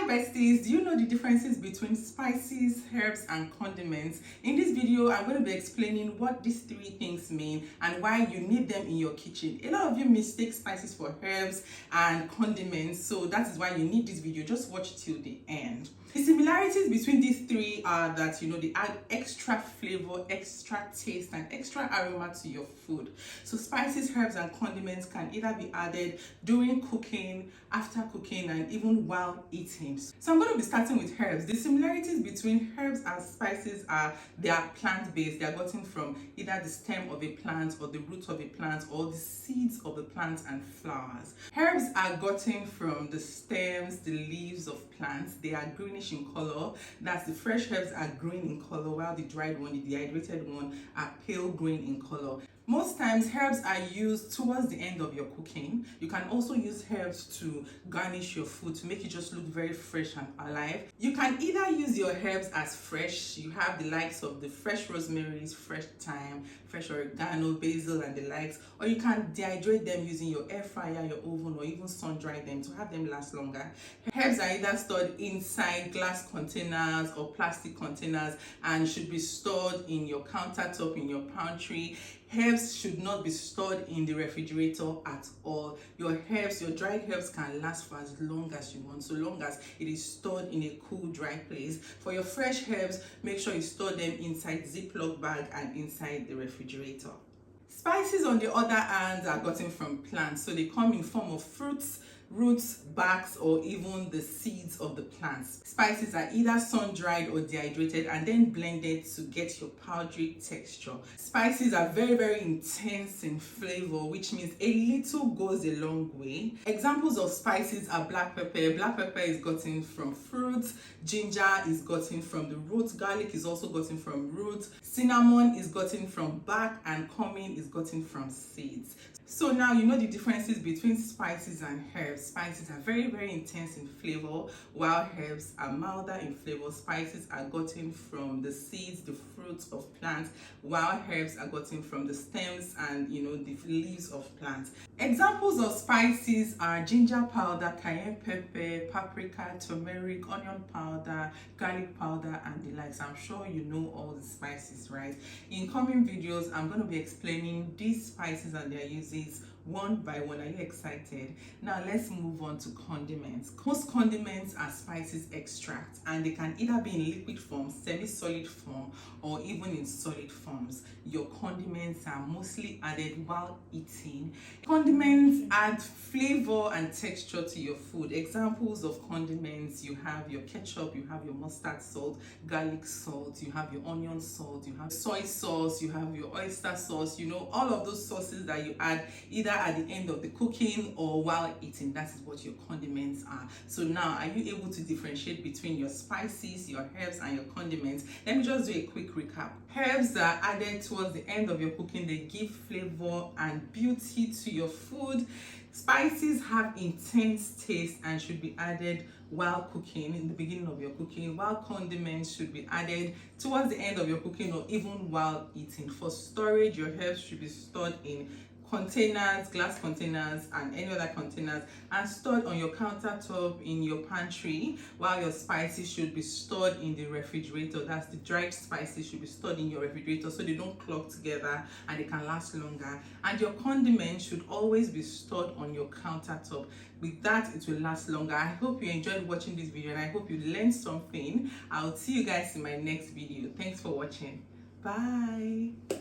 Hi besties, do you know the differences between spices, herbs and condiments? In this video, I'm going to be explaining what these three things mean and why you need them in your kitchen. A lot of you mistake spices for herbs and condiments, so that is why you need this video. Just watch till the end. The similarities between these three are that they add extra flavor, extra taste and extra aroma to your food. So spices, herbs and condiments can either be added during cooking, after cooking and even while eating. So I'm going to be starting with herbs. The similarities between herbs and spices are they are plant-based. They are gotten from either the stem of a plant or the root of a plant or the seeds of the plant and flowers. Herbs are gotten from the stems, the leaves of plants. They are greenish in color. That's the fresh herbs are green in color, while the dried one, the dehydrated one, are pale green in color. Most times herbs are used towards the end of your cooking. You can also use herbs to garnish your food to make it just look very fresh and alive. You can either use your herbs as fresh. You have the likes of the fresh rosemary, fresh thyme, fresh oregano, basil and the likes, or you can dehydrate them using your air fryer, your oven, or even sun dry them to have them last longer. Herbs are either stored inside glass containers or plastic containers and should be stored in your countertop, in your pantry. Herbs should not be stored in the refrigerator at all. Your herbs, your dried herbs can last for as long as you want, so long as it is stored in a cool, dry place. For your fresh herbs, make sure you store them inside Ziploc bag and inside the refrigerator. Spices, on the other hand, are gotten from plants, so they come in form of fruits, roots, barks, or even the seeds of the plants. Spices are either sun-dried or dehydrated and then blended to get your powdery texture. Spices are very, very intense in flavor, which means a little goes a long way. Examples of spices are black pepper. Black pepper is gotten from fruits, ginger is gotten from the roots, garlic is also gotten from roots, cinnamon is gotten from bark, and cumin is gotten from seeds. So now you know the differences between spices and herbs. Spices are very, very intense in flavor, while herbs are milder in flavor. Spices are gotten from the seeds, the fruits of plants, while herbs are gotten from the stems and the leaves of plants. Examples of spices are ginger powder, cayenne pepper, paprika, turmeric, onion powder, garlic powder and the likes. I'm sure you know all the spices, right? In coming videos, I'm going to be explaining these spices and their uses one by one. Are you excited? Now let's move on to condiments. Most condiments are spices extracts and they can either be in liquid form, semi-solid form, or even in solid forms. Your condiments are mostly added while eating. Condiments add flavor and texture to your food. Examples of condiments: you have your ketchup, you have your mustard salt, garlic salt, you have your onion salt, you have soy sauce, you have your oyster sauce, all of those sauces that you add either at the end of the cooking or while eating. That is what your condiments are. So now, are you able to differentiate between your spices, your herbs and your condiments? Let me just do a quick recap. Herbs are added towards the end of your cooking. They give flavor and beauty to your food. Spices have intense taste and should be added while cooking, in the beginning of your cooking, while condiments should be added towards the end of your cooking or even while eating. For storage, your herbs should be stored in containers, glass containers and any other containers, and stored on your countertop in your pantry, while your spices should be stored in the refrigerator. That's the dried spices should be stored in your refrigerator so they don't clog together and they can last longer. And your condiments should always be stored on your countertop. With that, it will last longer. I hope you enjoyed watching this video and I hope you learned something. I'll see you guys in my next video. Thanks for watching. Bye.